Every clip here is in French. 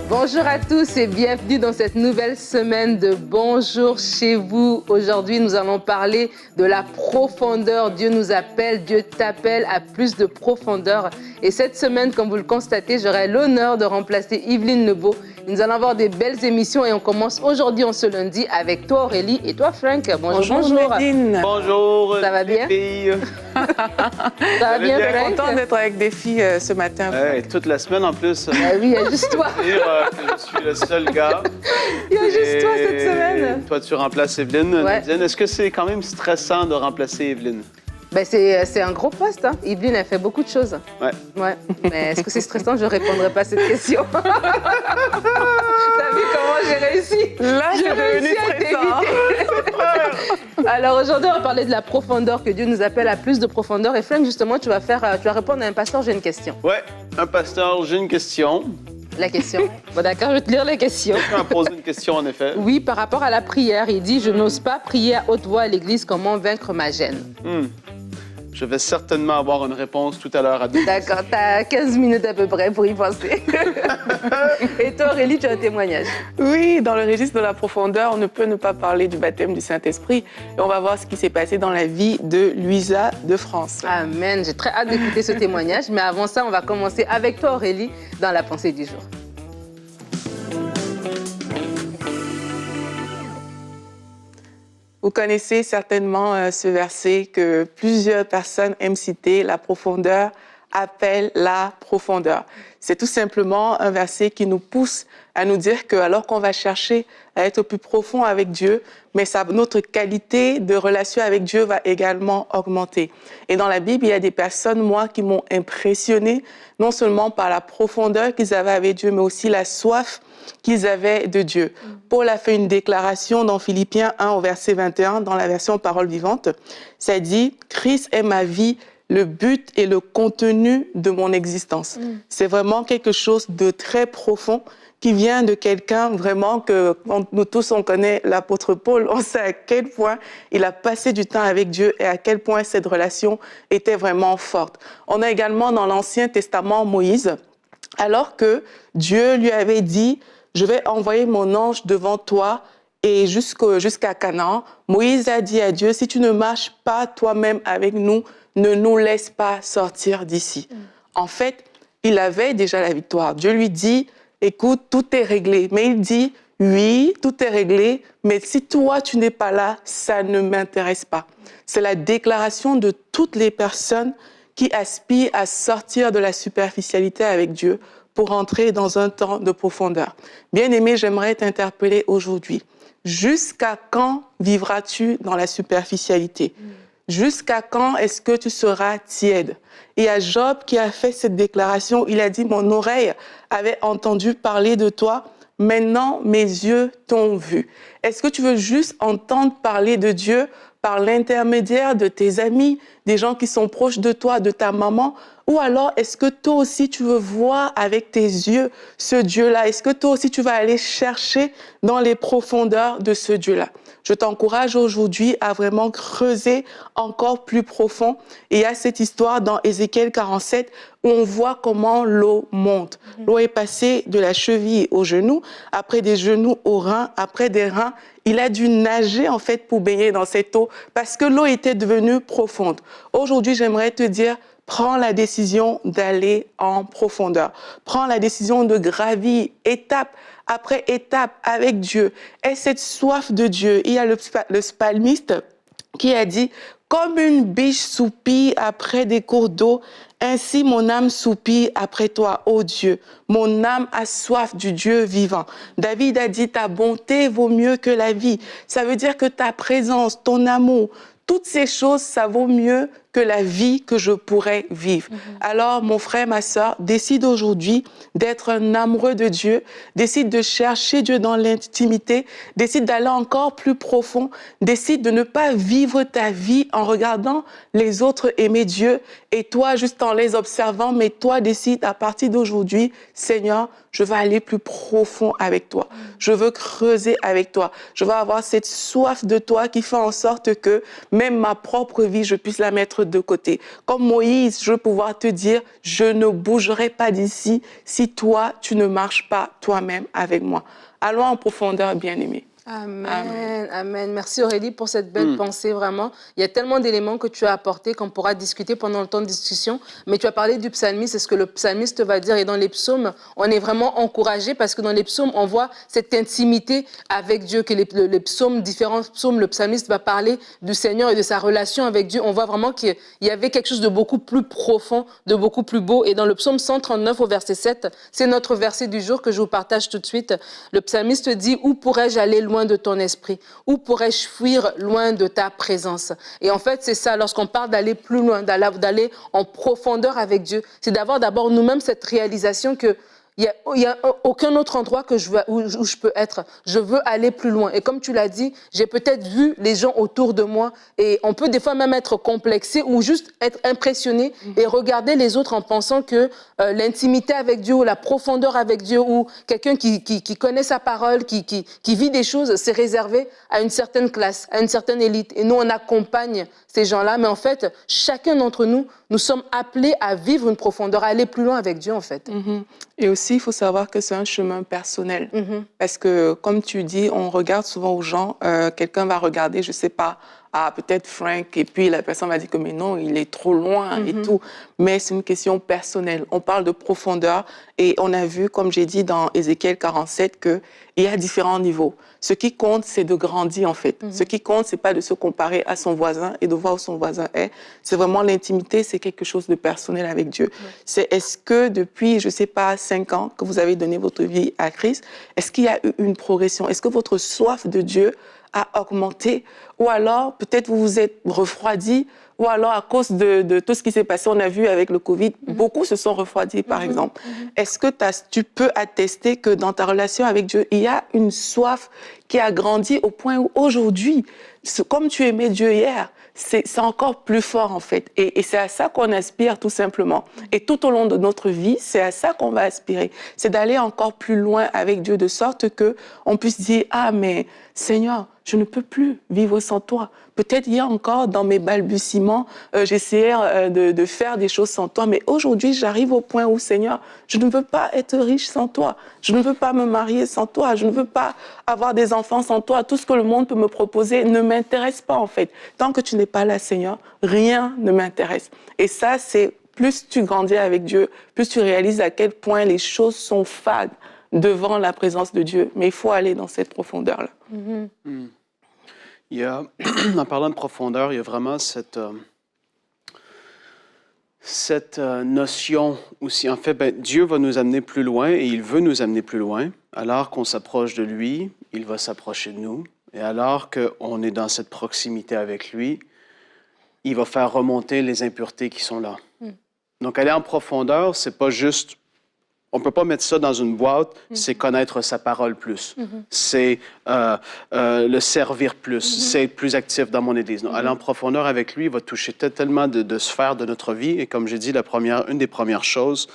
Bonjour à tous et bienvenue dans cette nouvelle semaine de Bonjour chez vous. Aujourd'hui, nous allons parler de la profondeur. Dieu nous appelle, Dieu t'appelle à plus de profondeur. Et cette semaine, comme vous le constatez, j'aurai l'honneur de remplacer Yveline Lebeau. Nous allons avoir des belles émissions et on commence aujourd'hui, en ce lundi, avec toi Aurélie et toi Frank. Bonjour. Bonjour. Nadine. Bonjour. Ça va bien? Filles. Ça va bien, Frank? Content d'être avec des filles ce matin. Ouais, toute la semaine en plus. Ah oui, il y a juste toi. Je suis le seul gars. Il y a juste toi cette semaine. Toi, tu remplaces Evelyne. Ouais. Nadine, est-ce que c'est quand même stressant de remplacer Evelyne? Ben c'est un gros poste. Hein. Yveline, elle fait beaucoup de choses. Ouais. Ouais. Mais est-ce que c'est stressant? Je ne répondrai pas à cette question. T'as vu comment j'ai réussi? Là, J'ai c'est devenu réussi à stressant. t'éviter. Alors aujourd'hui, on va parler de la profondeur, que Dieu nous appelle à plus de profondeur. Et Frank, justement, tu vas répondre à un pasteur, j'ai une question. Ouais, un pasteur, j'ai une question. La question. Bon d'accord, je vais te lire la question. Tu m'as posé une question, en effet. Oui, par rapport à la prière, il dit « Je n'ose pas prier à haute voix à l'église, comment vaincre ma gêne ?» Je vais certainement avoir une réponse tout à l'heure à deux. D'accord, tu as 15 minutes à peu près pour y penser. Et toi, Aurélie, tu as un témoignage. Oui, dans le registre de la profondeur, on ne peut ne pas parler du baptême du Saint-Esprit. Et on va voir ce qui s'est passé dans la vie de Louisa de France. Amen, j'ai très hâte d'écouter ce témoignage. Mais avant ça, on va commencer avec toi, Aurélie, dans la pensée du jour. Vous connaissez certainement ce verset que plusieurs personnes aiment citer, la profondeur appelle la profondeur. C'est tout simplement un verset qui nous pousse à nous dire que alors qu'on va chercher à être plus profond avec Dieu, mais notre qualité de relation avec Dieu va également augmenter. Et dans la Bible, il y a des personnes, moi, qui m'ont impressionné, non seulement par la profondeur qu'ils avaient avec Dieu, mais aussi la soif qu'ils avaient de Dieu. Paul a fait une déclaration dans Philippiens 1 au verset 21, dans la version Parole vivante. Ça dit « Christ est ma vie, le but et le contenu de mon existence. » C'est vraiment quelque chose de très profond qui vient de quelqu'un vraiment que, nous tous, on connaît l'apôtre Paul, on sait à quel point il a passé du temps avec Dieu et à quel point cette relation était vraiment forte. On a également dans l'Ancien Testament Moïse, alors que Dieu lui avait dit « Je vais envoyer mon ange devant toi et jusqu'à Canaan », Moïse a dit à Dieu « Si tu ne marches pas toi-même avec nous, ne nous laisse pas sortir d'ici. » En fait, il avait déjà la victoire. Dieu lui dit « Écoute, tout est réglé. » Mais il dit « Oui, tout est réglé, mais si toi, tu n'es pas là, ça ne m'intéresse pas. » C'est la déclaration de toutes les personnes qui aspirent à sortir de la superficialité avec Dieu pour entrer dans un temps de profondeur. Bien-aimé, j'aimerais t'interpeller aujourd'hui. Jusqu'à quand vivras-tu dans la superficialité? Jusqu'à quand est-ce que tu seras tiède? Il y a Job qui a fait cette déclaration. Il a dit, mon oreille avait entendu parler de toi. Maintenant, mes yeux t'ont vu. Est-ce que tu veux juste entendre parler de Dieu par l'intermédiaire de tes amis, des gens qui sont proches de toi, de ta maman? Ou alors, est-ce que toi aussi, tu veux voir avec tes yeux ce Dieu-là? Est-ce que toi aussi, tu vas aller chercher dans les profondeurs de ce Dieu-là? Je t'encourage aujourd'hui à vraiment creuser encore plus profond. Et il y a cette histoire dans Ézéchiel 47 où on voit comment l'eau monte. L'eau est passée de la cheville au genou, après des genoux aux reins, après des reins. Il a dû nager en fait pour baigner dans cette eau parce que l'eau était devenue profonde. Aujourd'hui, j'aimerais te dire, prends la décision d'aller en profondeur. Prends la décision de gravir étape après étape avec Dieu. Aie cette soif de Dieu. Il y a le psalmiste qui a dit « Comme une biche soupire après des cours d'eau, ainsi mon âme soupire après toi, ô Dieu. Mon âme a soif du Dieu vivant. » David a dit « Ta bonté vaut mieux que la vie. » Ça veut dire que ta présence, ton amour, toutes ces choses, ça vaut mieux que la vie que je pourrais vivre. Alors, mon frère, ma sœur, décide aujourd'hui d'être un amoureux de Dieu, décide de chercher Dieu dans l'intimité, décide d'aller encore plus profond, décide de ne pas vivre ta vie en regardant les autres aimer Dieu et toi juste en les observant, mais toi décide à partir d'aujourd'hui, Seigneur, je veux aller plus profond avec toi. Je veux creuser avec toi. Je veux avoir cette soif de toi qui fait en sorte que même ma propre vie, je puisse la mettre de côté. Comme Moïse, je veux pouvoir te dire, je ne bougerai pas d'ici si toi, tu ne marches pas toi-même avec moi. Allons en profondeur, bien-aimés. Amen, amen, amen. Merci Aurélie pour cette belle pensée, vraiment. Il y a tellement d'éléments que tu as apportés qu'on pourra discuter pendant le temps de discussion. Mais tu as parlé du psalmiste, c'est ce que le psalmiste va dire. Et dans les psaumes, on est vraiment encouragé parce que dans les psaumes, on voit cette intimité avec Dieu, que les psaumes, différents psaumes, le psalmiste va parler du Seigneur et de sa relation avec Dieu. On voit vraiment qu'il y avait quelque chose de beaucoup plus profond, de beaucoup plus beau. Et dans le psaume 139 au verset 7, c'est notre verset du jour que je vous partage tout de suite. Le psalmiste dit « Où pourrais-je aller loin de ton esprit? Où pourrais-je fuir loin de ta présence ?» Et en fait, c'est ça, lorsqu'on parle d'aller plus loin, d'aller en profondeur avec Dieu, c'est d'avoir d'abord nous-mêmes cette réalisation que il y a aucun autre endroit que où je peux être. Je veux aller plus loin. Et comme tu l'as dit, j'ai peut-être vu les gens autour de moi et on peut des fois même être complexé ou juste être impressionné et regarder les autres en pensant que l'intimité avec Dieu ou la profondeur avec Dieu ou quelqu'un qui connaît sa parole, qui vit des choses, c'est réservé à une certaine classe, à une certaine élite. Et nous, on accompagne ces gens-là. Mais en fait, chacun d'entre nous, nous sommes appelés à vivre une profondeur, à aller plus loin avec Dieu, en fait. Et aussi, il faut savoir que c'est un chemin personnel. Parce que, comme tu dis, on regarde souvent aux gens, quelqu'un va regarder, je ne sais pas, peut-être Frank, et puis la personne va dire que mais non, il est trop loin et tout. Mais c'est une question personnelle. On parle de profondeur et on a vu, comme j'ai dit dans Ézéchiel 47, qu'il y a différents niveaux. Ce qui compte, c'est de grandir en fait. Ce qui compte, c'est pas de se comparer à son voisin et de voir où son voisin est. C'est vraiment l'intimité, c'est quelque chose de personnel avec Dieu. C'est est-ce que depuis, je sais pas, 5 ans que vous avez donné votre vie à Christ, est-ce qu'il y a eu une progression? Est-ce que votre soif de Dieu a augmenté, ou alors peut-être vous vous êtes refroidi, ou alors à cause de tout ce qui s'est passé, on a vu avec le Covid, beaucoup se sont refroidis par exemple. Est-ce que tu peux attester que dans ta relation avec Dieu, il y a une soif qui a grandi au point où aujourd'hui, comme tu aimais Dieu hier, c'est encore plus fort en fait. Et c'est à ça qu'on aspire tout simplement. Et tout au long de notre vie, c'est à ça qu'on va aspirer. C'est d'aller encore plus loin avec Dieu de sorte qu'on puisse dire « Ah mais Seigneur, je ne peux plus vivre sans toi. Peut-être hier encore, dans mes balbutiements, j'essayais de faire des choses sans toi, mais aujourd'hui, j'arrive au point où, Seigneur, je ne veux pas être riche sans toi. Je ne veux pas me marier sans toi. Je ne veux pas avoir des enfants sans toi. Tout ce que le monde peut me proposer ne m'intéresse pas, en fait. Tant que tu n'es pas là, Seigneur, rien ne m'intéresse. Et ça, c'est plus tu grandis avec Dieu, plus tu réalises à quel point les choses sont fades devant la présence de Dieu. Mais il faut aller dans cette profondeur-là. Il y a, en parlant de profondeur, il y a vraiment cette notion aussi. En fait, Dieu va nous amener plus loin et il veut nous amener plus loin. Alors qu'on s'approche de lui, il va s'approcher de nous. Et alors qu'on est dans cette proximité avec lui, il va faire remonter les impuretés qui sont là. Donc, aller en profondeur, c'est pas juste... On ne peut pas mettre ça dans une boîte, c'est connaître sa parole plus. C'est le servir plus, c'est être plus actif dans mon Église. Non, aller en profondeur avec lui, il va toucher tellement de sphères de notre vie. Et comme j'ai dit, une des premières choses,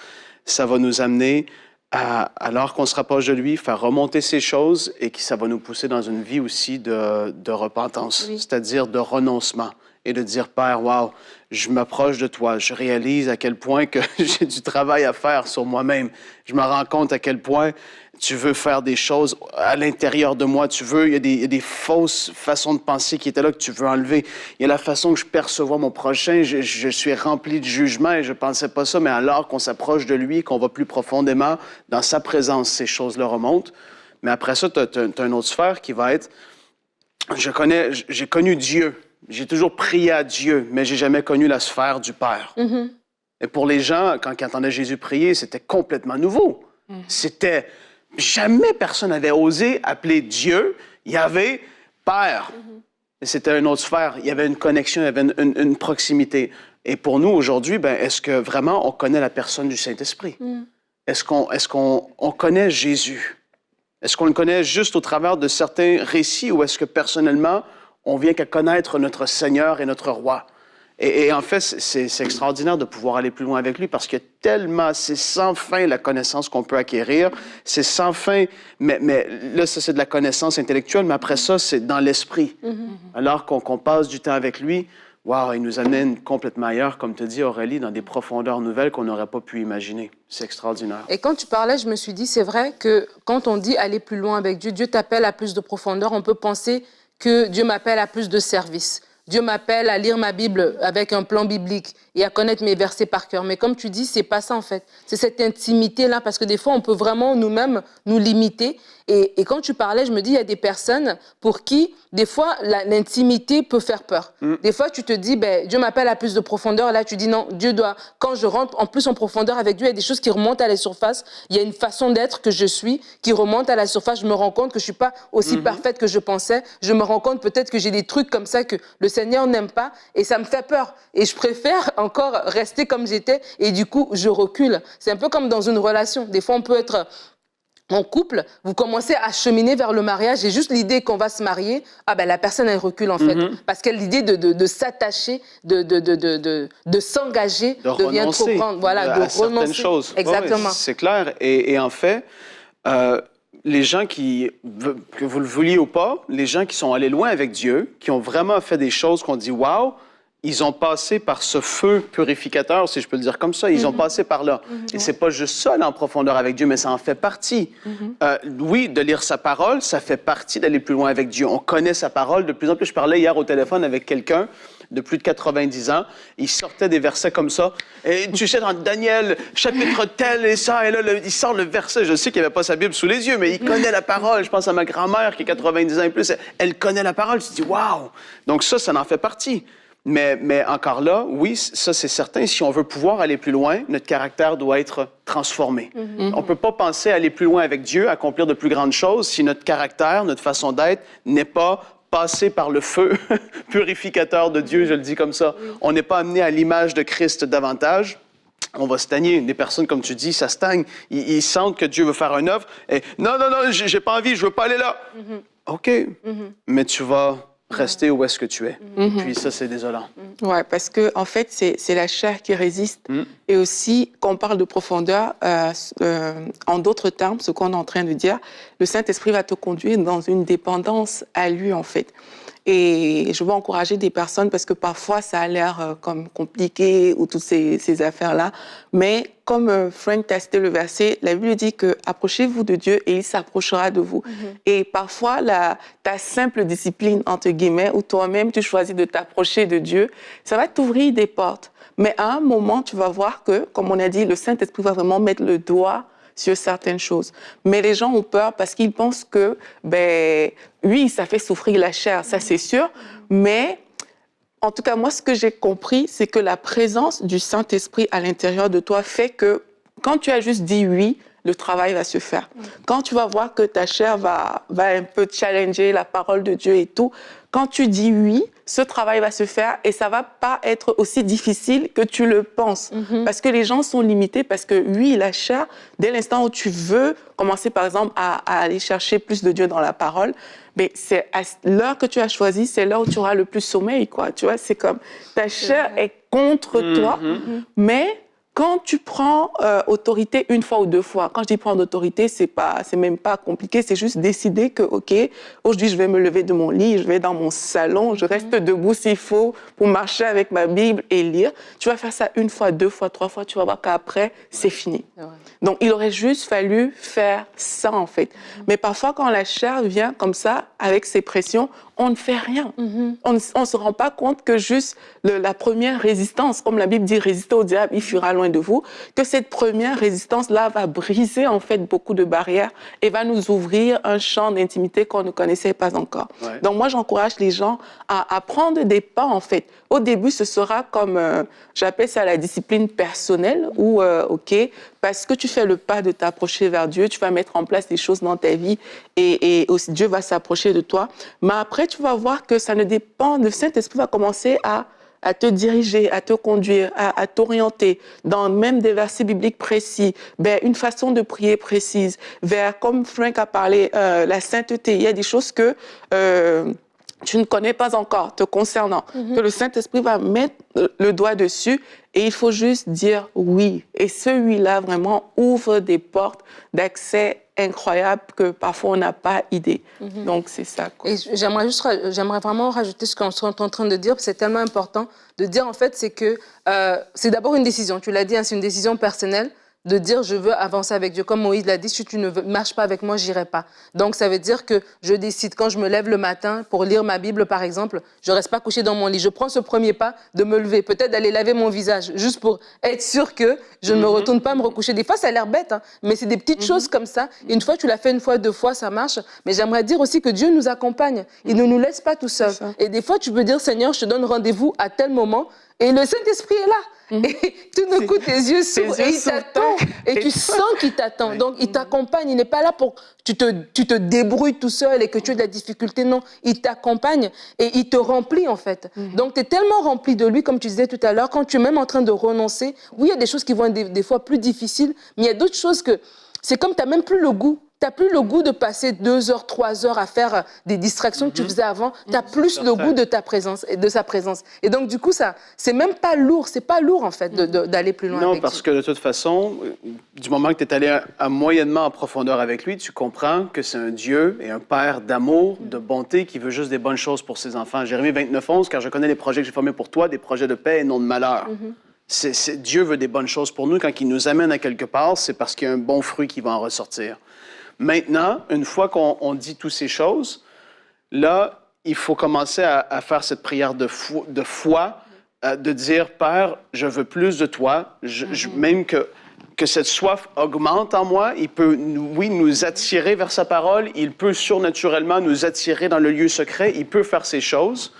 ça va nous amener alors qu'on se rapproche de lui, faire remonter ces choses et que ça va nous pousser dans une vie aussi de repentance, c'est-à-dire de renoncement. Et de dire, Père, wow, je m'approche de toi, je réalise à quel point que j'ai du travail à faire sur moi-même. Je me rends compte à quel point tu veux faire des choses à l'intérieur de moi. Il y a des fausses façons de penser qui étaient là que tu veux enlever. Il y a la façon que je perçois mon prochain. Je suis rempli de jugement et je ne pensais pas ça, mais alors qu'on s'approche de lui, qu'on va plus profondément dans sa présence, ces choses-là remontent. Mais après ça, tu as une autre sphère qui va être, j'ai connu Dieu. J'ai toujours prié à Dieu, mais j'ai jamais connu la sphère du Père. Et pour les gens, quand ils entendaient Jésus prier, c'était complètement nouveau. C'était... Jamais personne n'avait osé appeler Dieu Yahvé Père. Et c'était une autre sphère. Il y avait une connexion, il y avait une proximité. Et pour nous, aujourd'hui, est-ce que vraiment on connaît la personne du Saint-Esprit? Est-ce qu'on connaît Jésus? Est-ce qu'on le connaît juste au travers de certains récits ou est-ce que personnellement, on vient qu'à connaître notre Seigneur et notre Roi? Et en fait, c'est extraordinaire de pouvoir aller plus loin avec lui parce que tellement, c'est sans fin la connaissance qu'on peut acquérir. C'est sans fin, mais là, ça, c'est de la connaissance intellectuelle, mais après ça, c'est dans l'esprit. Alors qu'on passe du temps avec lui, wow, il nous amène complètement ailleurs, comme tu dis, Aurélie, dans des profondeurs nouvelles qu'on n'aurait pas pu imaginer. C'est extraordinaire. Et quand tu parlais, je me suis dit, c'est vrai que quand on dit aller plus loin avec Dieu, Dieu t'appelle à plus de profondeur, on peut penser que Dieu m'appelle à plus de service. Dieu m'appelle à lire ma Bible avec un plan biblique et à connaître mes versets par cœur. Mais comme tu dis, c'est pas ça en fait. C'est cette intimité-là, parce que des fois, on peut vraiment nous-mêmes nous limiter. Et quand tu parlais, je me dis, il y a des personnes pour qui, des fois, l'intimité peut faire peur. Des fois, tu te dis, ben, Dieu m'appelle à plus de profondeur. Et là, tu dis, non, Dieu doit... Quand je rentre en plus en profondeur avec Dieu, il y a des choses qui remontent à la surface. Il y a une façon d'être que je suis qui remonte à la surface. Je me rends compte que je suis pas aussi parfaite que je pensais. Je me rends compte peut-être que j'ai des trucs comme ça que le Seigneur n'aime pas. Et ça me fait peur. Et je préfère encore rester comme j'étais. Et du coup, je recule. C'est un peu comme dans une relation. Des fois, on peut être... en couple, vous commencez à cheminer vers le mariage et juste l'idée qu'on va se marier, ah ben la personne elle recule en fait, parce que l'idée de s'attacher, de s'engager devient trop grande, voilà, de renoncer. Certaines choses. Exactement. Ouais, c'est clair. Et en fait, les gens que vous le vouliez ou pas, les gens qui sont allés loin avec Dieu, qui ont vraiment fait des choses qu'on dit waouh. Ils ont passé par ce feu purificateur, si je peux le dire comme ça. Ils ont passé par là. Et c'est pas juste ça, aller en profondeur avec Dieu, mais ça en fait partie. Oui, de lire sa parole, ça fait partie d'aller plus loin avec Dieu. On connaît sa parole. De plus en plus, je parlais hier au téléphone avec quelqu'un de plus de 90 ans. Il sortait des versets comme ça. Et tu sais, dans Daniel, chapitre tel et ça, et là, il sort le verset. Je sais qu'il n'avait pas sa Bible sous les yeux, mais il connaît la parole. Je pense à ma grand-mère qui a 90 ans et plus. Elle connaît la parole. Tu te dis, waouh! Donc ça en fait partie. Mais encore là, oui, ça c'est certain, si on veut pouvoir aller plus loin, notre caractère doit être transformé. On ne peut pas penser à aller plus loin avec Dieu, accomplir de plus grandes choses, si notre caractère, notre façon d'être n'est pas passé par le feu purificateur de Dieu, je le dis comme ça. On n'est pas amené à l'image de Christ davantage. On va stagner. Des personnes, comme tu dis, ça stagne. Ils sentent que Dieu veut faire une œuvre. Et non, j'ai pas envie, je veux pas aller là. OK, mais tu vas rester où est-ce que tu es. Puis ça, c'est désolant. Ouais, parce que en fait, c'est la chair qui résiste. Et aussi, quand on parle de profondeur, en d'autres termes, ce qu'on est en train de dire, le Saint-Esprit va te conduire dans une dépendance à lui, en fait. Et je veux encourager des personnes parce que parfois ça a l'air comme compliqué ou toutes ces affaires-là. Mais comme Frank t'a cité le verset, la Bible dit que approchez-vous de Dieu et il s'approchera de vous. Et parfois ta simple discipline entre guillemets où toi-même tu choisis de t'approcher de Dieu, ça va t'ouvrir des portes. Mais à un moment tu vas voir que, comme on a dit, le Saint-Esprit va vraiment mettre le doigt sur certaines choses. Mais les gens ont peur parce qu'ils pensent que, oui, ça fait souffrir la chair, ça c'est sûr, mais en tout cas, moi, ce que j'ai compris, c'est que la présence du Saint-Esprit à l'intérieur de toi fait que quand tu as juste dit oui, le travail va se faire. Quand tu vas voir que ta chair va un peu challenger la parole de Dieu et tout, quand tu dis oui, ce travail va se faire et ça va pas être aussi difficile que tu le penses. Parce que les gens sont limités parce que oui, la chair, dès l'instant où tu veux commencer par exemple à aller chercher plus de Dieu dans la parole, mais c'est à l'heure que tu as choisie, c'est l'heure où tu auras le plus sommeil, quoi. Tu vois, c'est comme ta chair est contre toi, mais quand tu prends autorité une fois ou deux fois, quand je dis prendre autorité, c'est même pas compliqué, c'est juste décider que, OK, aujourd'hui, je vais me lever de mon lit, je vais dans mon salon, je reste debout s'il faut pour marcher avec ma Bible et lire. Tu vas faire ça une fois, deux fois, trois fois, tu vas voir qu'après, c'est fini. Donc, il aurait juste fallu faire ça, en fait. Mais parfois, quand la chair vient comme ça, avec ses pressions, on ne fait rien. On ne se rend pas compte que juste la première résistance, comme la Bible dit, résister au diable, il fuira loin de vous, que cette première résistance-là va briser en fait beaucoup de barrières et va nous ouvrir un champ d'intimité qu'on ne connaissait pas encore. Donc moi, j'encourage les gens à prendre des pas en fait. Au début, ce sera comme, j'appelle ça la discipline personnelle où, OK, parce que tu fais le pas de t'approcher vers Dieu, tu vas mettre en place des choses dans ta vie et aussi Dieu va s'approcher de toi. Mais après, tu vas voir que ça ne dépend, le Saint-Esprit va commencer à te diriger, à te conduire, à t'orienter dans même des versets bibliques précis, vers une façon de prier précise, vers, comme Frank a parlé, la sainteté. Il y a des choses que tu ne connais pas encore te concernant, que le Saint-Esprit va mettre le doigt dessus et il faut juste dire oui. Et ce oui-là vraiment ouvre des portes d'accès incroyable que parfois on n'a pas idée. Donc, c'est ça, quoi. Et j'aimerais vraiment rajouter ce qu'on est en train de dire, c'est tellement important de dire, en fait, c'est que c'est d'abord une décision. Tu l'as dit, hein, c'est une décision personnelle de dire je veux avancer avec Dieu. Comme Moïse l'a dit, si tu ne marches pas avec moi, j'irai pas. Donc, ça veut dire que je décide, quand je me lève le matin pour lire ma Bible, par exemple, je reste pas couché dans mon lit. Je prends ce premier pas de me lever, peut-être d'aller laver mon visage, juste pour être sûr que je ne me retourne pas me recoucher. Des fois, ça a l'air bête, hein, mais c'est des petites choses comme ça. Et une fois, tu l'as fait une fois, deux fois, ça marche. Mais j'aimerais dire aussi que Dieu nous accompagne. Il ne nous laisse pas tout seul. Et des fois, tu peux dire, Seigneur, je te donne rendez-vous à tel moment. Et le Saint-Esprit est là. Et tout d'un coup, tes yeux s'ouvrent et il t'attend. Et tu sens qu'il t'attend. Donc, il t'accompagne. Il n'est pas là pour que tu te débrouilles tout seul et que tu aies de la difficulté. Non, il t'accompagne et il te remplit, en fait. Donc, tu es tellement rempli de lui, comme tu disais tout à l'heure, quand tu es même en train de renoncer. Oui, il y a des choses qui vont être des fois plus difficiles, mais il y a d'autres choses que c'est comme tu n'as même plus le goût. Tu n'as plus le goût de passer 2 heures, 3 heures à faire des distractions que tu faisais avant. Tu as plus le goût de ta présence et de sa présence. Et donc, du coup, ça, c'est même pas lourd. C'est pas lourd, en fait, d'aller plus loin. Non, avec parce Dieu. que de toute façon, du moment que tu es allé à moyennement en profondeur avec lui, tu comprends que c'est un Dieu et un Père d'amour, de bonté, qui veut juste des bonnes choses pour ses enfants. Jérémie 29:11, car je connais les projets que j'ai formés pour toi, des projets de paix et non de malheur. Dieu veut des bonnes choses pour nous. Quand il nous amène à quelque part, c'est parce qu'il y a un bon fruit qui va en ressortir. Maintenant, une fois qu'on dit toutes ces choses, là, il faut commencer à faire cette prière de foi, de dire, Père, je veux plus de toi, même que cette soif augmente en moi, il peut, oui, nous attirer vers sa parole, il peut surnaturellement nous attirer dans le lieu secret, il peut faire ces choses,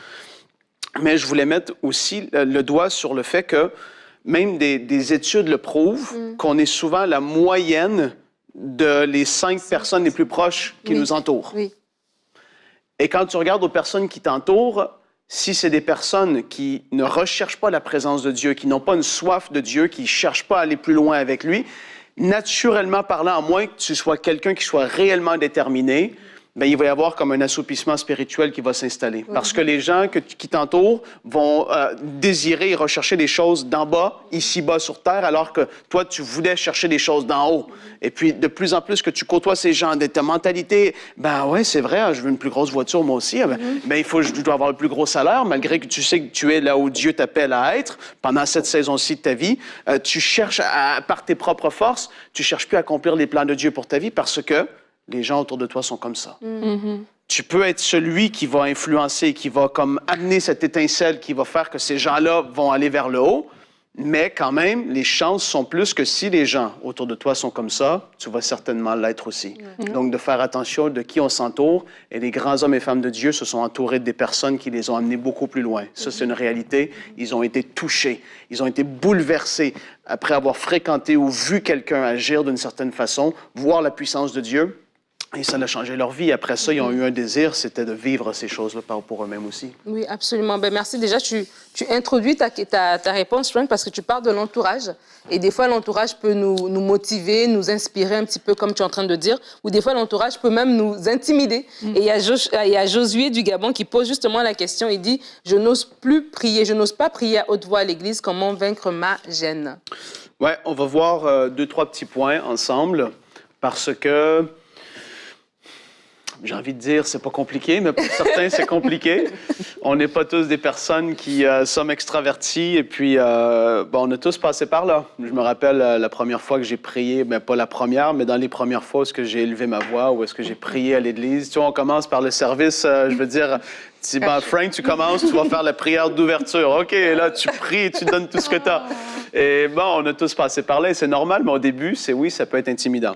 mais je voulais mettre aussi le doigt sur le fait que même des études le prouvent, qu'on est souvent la moyenne de les 5 personnes les plus proches qui nous entourent. Oui. Et quand tu regardes aux personnes qui t'entourent, si c'est des personnes qui ne recherchent pas la présence de Dieu, qui n'ont pas une soif de Dieu, qui ne cherchent pas à aller plus loin avec lui, naturellement parlant, à moins que tu sois quelqu'un qui soit réellement déterminé, bien, il va y avoir comme un assoupissement spirituel qui va s'installer. Parce que les gens qui t'entourent vont désirer et rechercher des choses d'en bas, ici-bas sur terre, alors que toi, tu voulais chercher des choses d'en haut. Et puis, de plus en plus que tu côtoies ces gens, de ta mentalité, ben ouais, c'est vrai, je veux une plus grosse voiture, moi aussi. Ben, je dois avoir le plus gros salaire, malgré que tu sais que tu es là où Dieu t'appelle à être, pendant cette saison-ci de ta vie. Tu cherches, par tes propres forces, tu cherches plus à accomplir les plans de Dieu pour ta vie parce que les gens autour de toi sont comme ça. Tu peux être celui qui va influencer, qui va comme amener cette étincelle, qui va faire que ces gens-là vont aller vers le haut, mais quand même, les chances sont plus que si les gens autour de toi sont comme ça, tu vas certainement l'être aussi. Donc, de faire attention de qui on s'entoure, et les grands hommes et femmes de Dieu se sont entourés des personnes qui les ont amenés beaucoup plus loin. Ça, c'est une réalité. Ils ont été touchés, ils ont été bouleversés après avoir fréquenté ou vu quelqu'un agir d'une certaine façon, voir la puissance de Dieu. Et ça a changé leur vie. Après ça, ils ont eu un désir, c'était de vivre ces choses-là pour eux-mêmes aussi. Oui, absolument. Ben, merci. Déjà, tu introduis ta réponse, Frank, parce que tu parles de l'entourage. Et des fois, l'entourage peut nous motiver, nous inspirer un petit peu, comme tu es en train de dire. Ou des fois, l'entourage peut même nous intimider. Et il y a Josué du Gabon qui pose justement la question. Il dit, je n'ose plus prier, je n'ose pas prier à haute voix à l'église. Comment vaincre ma gêne? Ouais, on va voir 2, 3 petits points ensemble. Parce que j'ai envie de dire, c'est pas compliqué, mais pour certains, c'est compliqué. On n'est pas tous des personnes qui sommes extravertis, et puis on a tous passé par là. Je me rappelle la première fois que j'ai prié, bien pas la première, mais dans les premières fois où est-ce que j'ai élevé ma voix, où est-ce que j'ai prié à l'église. Tu vois, on commence par le service, je veux dire, Frank, tu commences, tu vas faire la prière d'ouverture. OK, là, tu pries, tu donnes tout ce que tu as. Et bon, on a tous passé par là, et c'est normal, mais au début, ça peut être intimidant.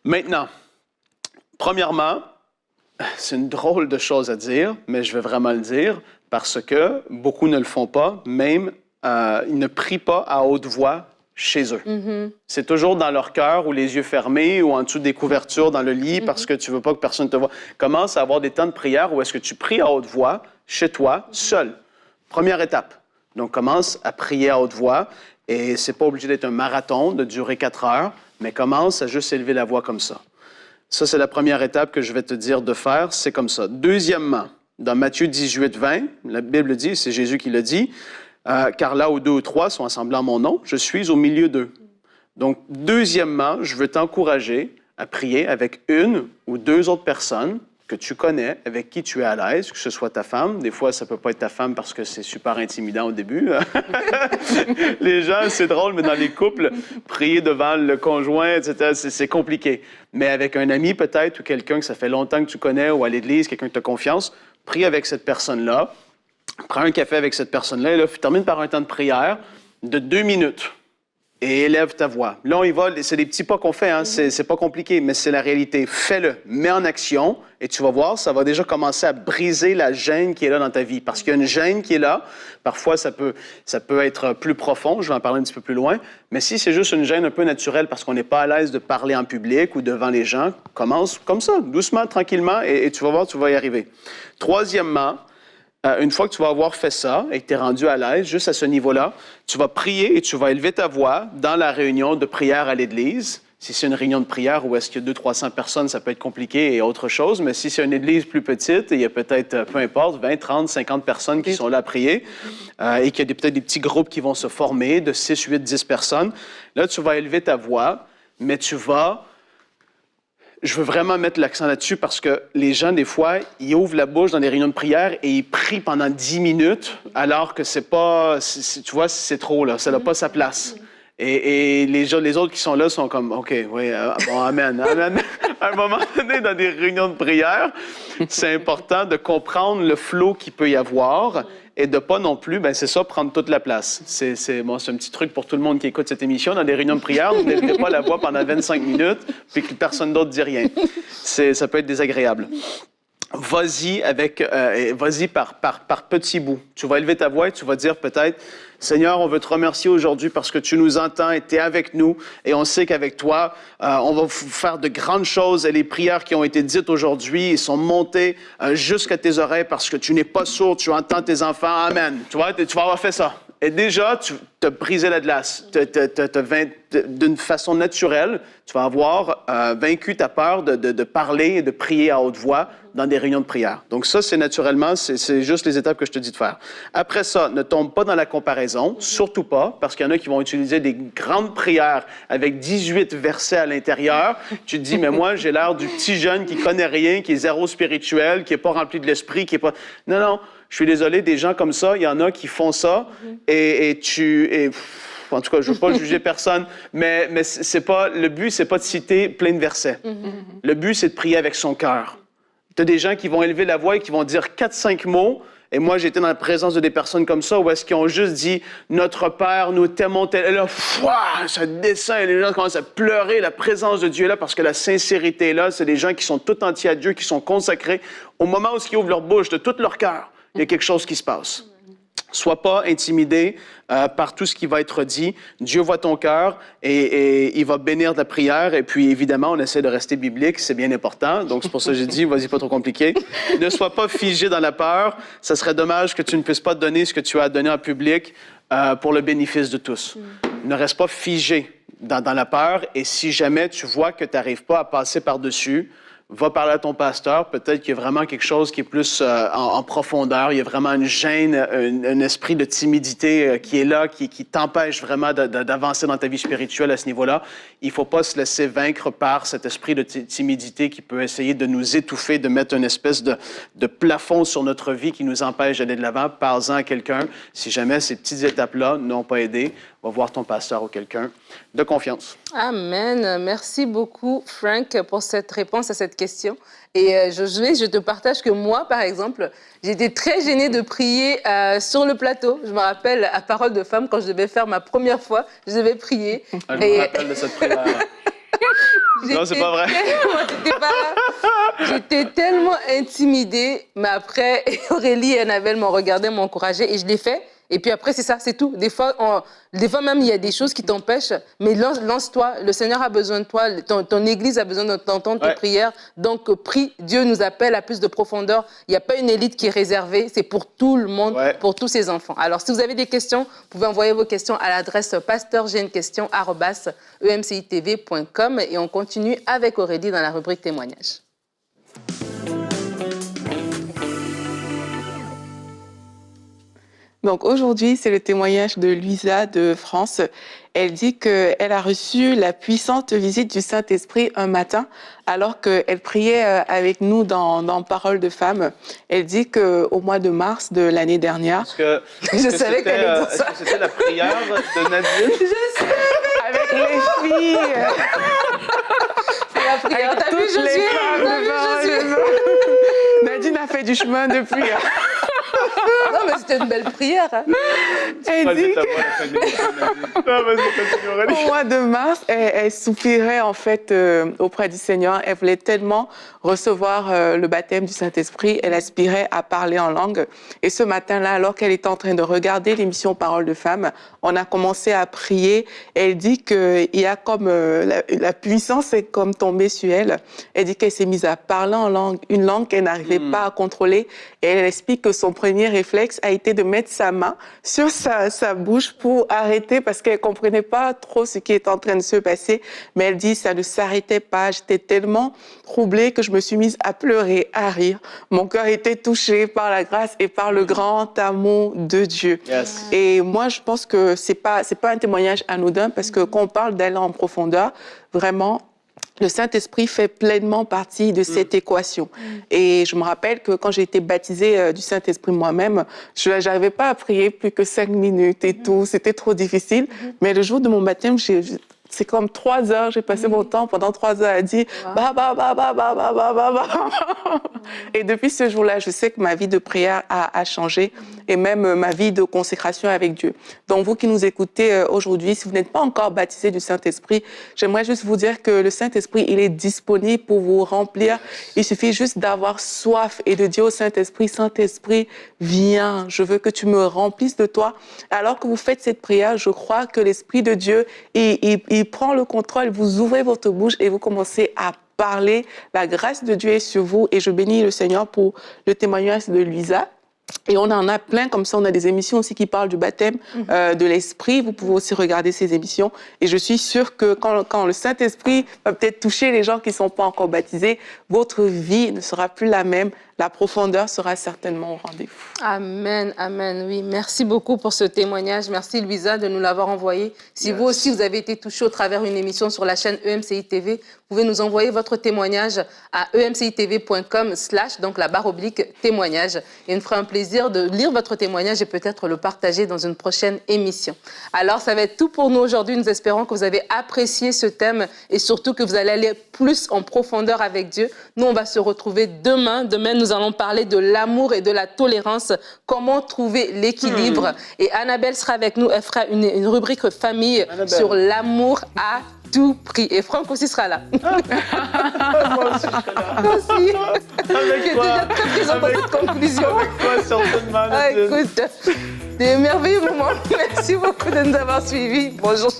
Maintenant, premièrement, c'est une drôle de chose à dire, mais je vais vraiment le dire, parce que beaucoup ne le font pas, même ils ne prient pas à haute voix chez eux. C'est toujours dans leur cœur ou les yeux fermés ou en dessous des couvertures dans le lit parce que tu ne veux pas que personne te voie. Commence à avoir des temps de prière où est-ce que tu pries à haute voix chez toi, seul. Première étape. Donc, commence à prier à haute voix et c'est pas obligé d'être un marathon de durer 4 heures, mais commence à juste élever la voix comme ça. Ça, c'est la première étape que je vais te dire de faire. C'est comme ça. Deuxièmement, dans Matthieu 18, 20, la Bible dit, c'est Jésus qui le dit, car là où 2 ou 3 sont assemblés en mon nom, je suis au milieu d'eux. Donc, deuxièmement, je veux t'encourager à prier avec une ou deux autres personnes que tu connais, avec qui tu es à l'aise, que ce soit ta femme. Des fois, ça ne peut pas être ta femme parce que c'est super intimidant au début. Les gens, c'est drôle, mais dans les couples, prier devant le conjoint, etc., c'est compliqué. Mais avec un ami peut-être ou quelqu'un que ça fait longtemps que tu connais ou à l'église, quelqu'un que tu as confiance, prie avec cette personne-là. Prends un café avec cette personne-là et là, termine par un temps de prière de 2 minutes. Et élève ta voix. Là, on y va, c'est des petits pas qu'on fait, hein? C'est pas compliqué, mais c'est la réalité. Fais-le, mets en action, et tu vas voir, ça va déjà commencer à briser la gêne qui est là dans ta vie. Parce qu'il y a une gêne qui est là. Parfois, ça peut être plus profond, je vais en parler un petit peu plus loin. Mais si c'est juste une gêne un peu naturelle parce qu'on n'est pas à l'aise de parler en public ou devant les gens, commence comme ça, doucement, tranquillement, et tu vas voir, tu vas y arriver. Troisièmement, une fois que tu vas avoir fait ça et que tu es rendu à l'aise, juste à ce niveau-là, tu vas prier et tu vas élever ta voix dans la réunion de prière à l'église. Si c'est une réunion de prière où est-ce qu'il y a 200-300 personnes, ça peut être compliqué et autre chose. Mais si c'est une église plus petite, il y a peut-être, peu importe, 20, 30, 50 personnes qui sont là à prier et qu'il y a peut-être des petits groupes qui vont se former de 6, 8, 10 personnes. Là, tu vas élever ta voix, mais tu vas... Je veux vraiment mettre l'accent là-dessus parce que les gens, des fois, ils ouvrent la bouche dans des réunions de prière et ils prient pendant 10 minutes alors que c'est pas... tu vois, c'est trop, là. Ça n'a pas sa place. Et les autres qui sont là sont comme, OK, oui, bon, amen, amen. À un moment donné, dans des réunions de prière, c'est important de comprendre le flow qu'il peut y avoir et de pas non plus, ben c'est ça, prendre toute la place. C'est un petit truc pour tout le monde qui écoute cette émission. Dans des réunions de prière, vous n'élevez pas la voix pendant 25 minutes puis que personne d'autre dit rien. Ça peut être désagréable. Vas-y par petits bouts. Tu vas élever ta voix et tu vas dire peut-être, Seigneur, on veut te remercier aujourd'hui parce que tu nous entends et tu es avec nous. Et on sait qu'avec toi, on va faire de grandes choses. Et les prières qui ont été dites aujourd'hui sont montées jusqu'à tes oreilles parce que tu n'es pas sourd, tu entends tes enfants. Amen. Tu vas avoir fait ça. Et déjà, tu as brisé la glace. D'une façon naturelle, tu vas avoir vaincu ta peur de parler et de prier à haute voix dans des réunions de prière. Donc ça, c'est naturellement, c'est juste les étapes que je te dis de faire. Après ça, ne tombe pas dans la comparaison, surtout pas, parce qu'il y en a qui vont utiliser des grandes prières avec 18 versets à l'intérieur. Tu te dis, mais moi, j'ai l'air du petit jeune qui connaît rien, qui est zéro spirituel, qui n'est pas rempli de l'esprit, qui est pas... Non, non. Je suis désolé, des gens comme ça, il y en a qui font ça en tout cas, je ne veux pas juger personne, mais c'est pas, le but, c'est pas de citer plein de versets. Le but, c'est de prier avec son cœur. Tu as des gens qui vont élever la voix et qui vont dire 4-5 mots, et moi, j'étais dans la présence de des personnes comme ça, où est-ce qu'ils ont juste dit « Notre Père, nous t'aimons tel... » Et là, ça descend, et les gens commencent à pleurer, la présence de Dieu est là, parce que la sincérité est là, c'est des gens qui sont tout entiers à Dieu, qui sont consacrés. Au moment où ils ouvrent leur bouche de tout leur cœur, il y a quelque chose qui se passe. Sois pas intimidé par tout ce qui va être dit. Dieu voit ton cœur et il va bénir ta prière. Et puis, évidemment, on essaie de rester biblique, c'est bien important. Donc, c'est pour ça que j'ai dit, vas-y, pas trop compliqué. Ne sois pas figé dans la peur. Ça serait dommage que tu ne puisses pas donner ce que tu as donné en public pour le bénéfice de tous. Ne reste pas figé dans la peur. Et si jamais tu vois que tu n'arrives pas à passer par-dessus, va parler à ton pasteur. Peut-être qu'il y a vraiment quelque chose qui est plus en profondeur. Il y a vraiment une gêne, un esprit de timidité qui est là, qui t'empêche vraiment d'avancer dans ta vie spirituelle à ce niveau-là. Il ne faut pas se laisser vaincre par cet esprit de timidité qui peut essayer de nous étouffer, de mettre une espèce de plafond sur notre vie qui nous empêche d'aller de l'avant. Parle-en à quelqu'un. Si jamais ces petites étapes-là n'ont pas aidé, va voir ton pasteur ou quelqu'un de confiance. Amen. Merci beaucoup, Frank, pour cette réponse à cette question. Et Josué, je te partage que moi, par exemple, j'étais très gênée de prier sur le plateau. Je me rappelle, à Parole de Femme, quand je devais faire ma première fois, je devais prier. Je me rappelle de cette prière. Non, c'est pas vrai. J'étais tellement intimidée. Mais après, Aurélie et Annabelle m'ont regardé, m'ont encouragée et je l'ai fait. Et puis après, c'est ça, c'est tout. Des fois même, il y a des choses qui t'empêchent, mais lance-toi. Le Seigneur a besoin de toi. Ton Église a besoin d'entendre tes prières. Donc, prie. Dieu nous appelle à plus de profondeur. Il n'y a pas une élite qui est réservée. C'est pour tout le monde, pour tous ses enfants. Alors, si vous avez des questions, vous pouvez envoyer vos questions à l'adresse pasteur.j'ai-une-question@emcitv.com et on continue avec Aurélie dans la rubrique témoignages. Donc aujourd'hui, c'est le témoignage de Luisa de France. Elle dit qu'elle a reçu la puissante visite du Saint-Esprit un matin alors qu'elle priait avec nous dans Parole de Femme. Elle dit qu'au mois de mars de l'année dernière... Je savais qu'elle allait dire ça. Est-ce que c'était la prière de Nadine? Je sais. Avec les filles. C'est la prière. T'as vu Josué? Nadine a fait du chemin depuis. Non, mais c'était une belle prière. Hein. Elle dit au mois de mars, elle soupirait en fait auprès du Seigneur. Elle voulait tellement recevoir le baptême du Saint-Esprit. Elle aspirait à parler en langue. Et ce matin-là, alors qu'elle était en train de regarder l'émission Parole de Femme, on a commencé à prier. Elle dit qu'il y a comme la puissance est comme tombée sur elle. Elle dit qu'elle s'est mise à parler en langue, une langue qu'elle n'arrivait pas à contrôler. Et elle explique que son premier réflexe a été de mettre sa main sur sa bouche pour arrêter parce qu'elle comprenait pas trop ce qui était en train de se passer. Mais elle dit ça ne s'arrêtait pas. J'étais tellement troublée que je me suis mise à pleurer, à rire. Mon cœur était touché par la grâce et par le grand amour de Dieu. Yes. Et moi, je pense que c'est pas un témoignage anodin parce que quand on parle d'aller en profondeur, vraiment, le Saint-Esprit fait pleinement partie de cette équation. Et je me rappelle que quand j'ai été baptisée du Saint-Esprit moi-même, je n'arrivais pas à prier plus que 5 minutes et tout. C'était trop difficile. Mais le jour de mon baptême, c'est comme 3 heures. J'ai passé mon temps pendant 3 heures à dire bah. Et depuis ce jour-là, je sais que ma vie de prière a changé et même ma vie de consécration avec Dieu. Donc vous qui nous écoutez aujourd'hui, si vous n'êtes pas encore baptisé du Saint-Esprit, j'aimerais juste vous dire que le Saint-Esprit, il est disponible pour vous remplir. Il suffit juste d'avoir soif et de dire au Saint-Esprit, Saint-Esprit, viens, je veux que tu me remplisses de toi. Alors que vous faites cette prière, je crois que l'Esprit de Dieu, il prend le contrôle, vous ouvrez votre bouche et vous commencez à parler. La grâce de Dieu est sur vous et je bénis le Seigneur pour le témoignage de Luisa. Et on en a plein, comme ça, on a des émissions aussi qui parlent du baptême de l'Esprit. Vous pouvez aussi regarder ces émissions. Et je suis sûre que quand le Saint-Esprit va peut-être toucher les gens qui ne sont pas encore baptisés, votre vie ne sera plus la même. La profondeur sera certainement au rendez-vous. Amen, amen, oui. Merci beaucoup pour ce témoignage. Merci, Luisa, de nous l'avoir envoyé. Si vous aussi, vous avez été touché au travers d'une émission sur la chaîne EMCI TV, vous pouvez nous envoyer votre témoignage à emcitv.com/ donc la / témoignage. Et il nous fera un plaisir de lire votre témoignage et peut-être le partager dans une prochaine émission. Alors, ça va être tout pour nous aujourd'hui. Nous espérons que vous avez apprécié ce thème et surtout que vous allez aller plus en profondeur avec Dieu. Nous, on va se retrouver demain. Demain, nous allons parler de l'amour et de la tolérance, comment trouver l'équilibre. Et Annabelle sera avec nous, elle fera une rubrique famille sur l'amour à tout prix. Et Franck aussi sera là. Moi aussi, je serai là. Moi aussi. Avec toi. Déjà très présent pour cette conclusion. Avec toi, certainement. Ah, écoute, des merveilleux moments. Merci beaucoup de nous avoir suivis. Bonjour.